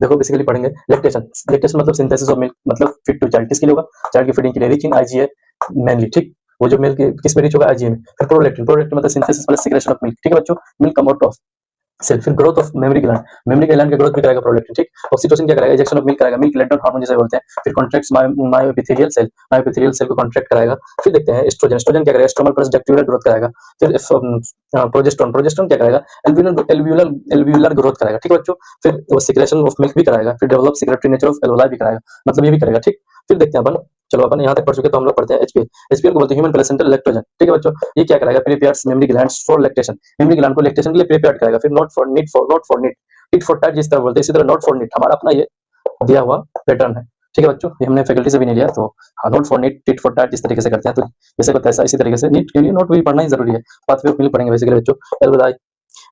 देखो बेसिकली पढ़ेंगे lactation. Lactation मतलब सिंथेसिस ऑफ मिल्क, मतलब फीड टू चाइल्ड, किसके लिए होगा? चाइल्ड की फीडिंग के लिए, रीच इन आईजीए मेनली, ठीक। वो जो मिल्क किस में रीच होगा? आईजीए में। फिर प्रोलैक्टिन, प्रोलैक्टिन मतलब synthesis plus secretion of milk, ठीक है बच्चों। Milk come out of cell. फिर growth of memory gland, memory gland की ग्रोथ भी कराएगा प्रोलैक्टिन, ठीक। ऑक्सीटोसिन क्या कराएगा? इजेक्शन ऑफ मिल्क कराएगा, मिल्क लेटेंट हार्मोन जिसे बोलते हैं। फिर कॉन्ट्रैक्ट्स मायोएपिथेलियल सेल, मायोएपिथेलियल सेल को कॉन्ट्रैक्ट कराएगा। फिर देखते हैं एस्ट्रोजन, एस्ट्रोजन क्या करेगा? स्ट्रोमल प्लस डक्ट्यूलर ग्रोथ कराएगा। फिर प्रोजेस्टेरोन, प्रोजेस्टेरोन क्या कराएगा? एल्वियुलर ग्रोथ कराएगा, ठीक है बच्चों। फिर वो सिक्रेशन ऑफ मिल्क भी कराएगा। फिर develop secretory nature of alveoli भी कराएगा, मतलब ये भी करेगा, ठीक। फिर देखते हैं अपन, चलो अपन यहाँ तक पढ़ चुके तो हम लोग पढ़ते हैं एचपीएल। एचपीएल को बोलते हैं ह्यूमन प्लेसेंटल लैक्टोजन, ठीक है बच्चों। ये क्या कराएगा? Prepares mammary glands for lactation, mammary gland को लैक्टेशन के लिए प्रिपेयर कराएगा। फिर not for neat, tit for tat जिस तरह बोलते हैं, इसी तरह नॉट फॉर नीट हमारा अपना ये दिया हुआ पैटर्न है, ठीक है बच्चों। ये हमने फैकल्टी से भी नहीं लिया, तो हाँ, not for neat, tit for tat जिस तरीके से करते हैं, तो जैसे को तैसा इसी तरीके से नीट के लिए नोट भी पढ़ना ही जरूरी है। पाथवे मिल पढ़ेंगे बेसिकली बच्चों। एल्विलाई,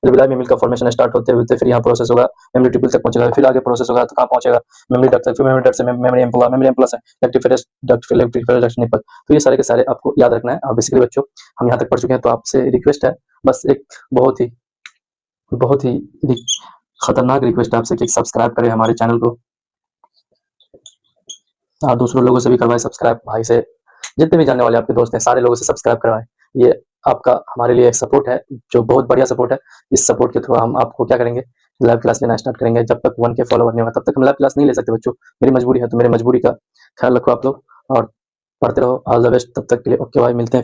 एल्विलाई में मिल्क का फॉर्मेशन स्टार्ट होते होते फिर यहाँ प्रोसेस होगा, मेमोरी ट्यूबुल तक पहुंचेगा, फिर आगे प्रोसेस होगा तो कहाँ पहुंचेगा? मेमोरी डक्ट तक, फिर मेमोरी डक्ट से मेमोरी एम्पुला, मेमोरी एम्पुला से लेक्टिफेरस डक्ट, फिर लेक्टिफेरस डक्ट निपल। तो ये सारे के सारे आपको याद रखना है। और बेसिकली बच्चों हम यहाँ तक पढ़ चुके हैं, तो आपसे रिक्वेस्ट है, बस एक बहुत ही खतरनाक रिक्वेस्ट है आपसे कि सब्सक्राइब करें हमारे चैनल को, और दूसरों लोगों से भी करवाएं सब्सक्राइब। भाई से, जितने भी जानने वाले आपके दोस्त हैं, सारे लोगों से सब्सक्राइब करवाएं। ये आपका हमारे लिए एक सपोर्ट है, जो बहुत बढ़िया सपोर्ट है। इस सपोर्ट के थ्रू हम आपको क्या करेंगे? लाइव क्लास लेना स्टार्ट करेंगे। जब तक 1K फॉलोवर नहीं होगा तब तक हम लाइव क्लास नहीं ले सकते बच्चों, मेरी मजबूरी है। तो मेरी मजबूरी का ख्याल रखो आप लोग और पढ़ते रहो। ऑल द बेस्ट तब तक के लिए। ओके भाई, मिलते हैं।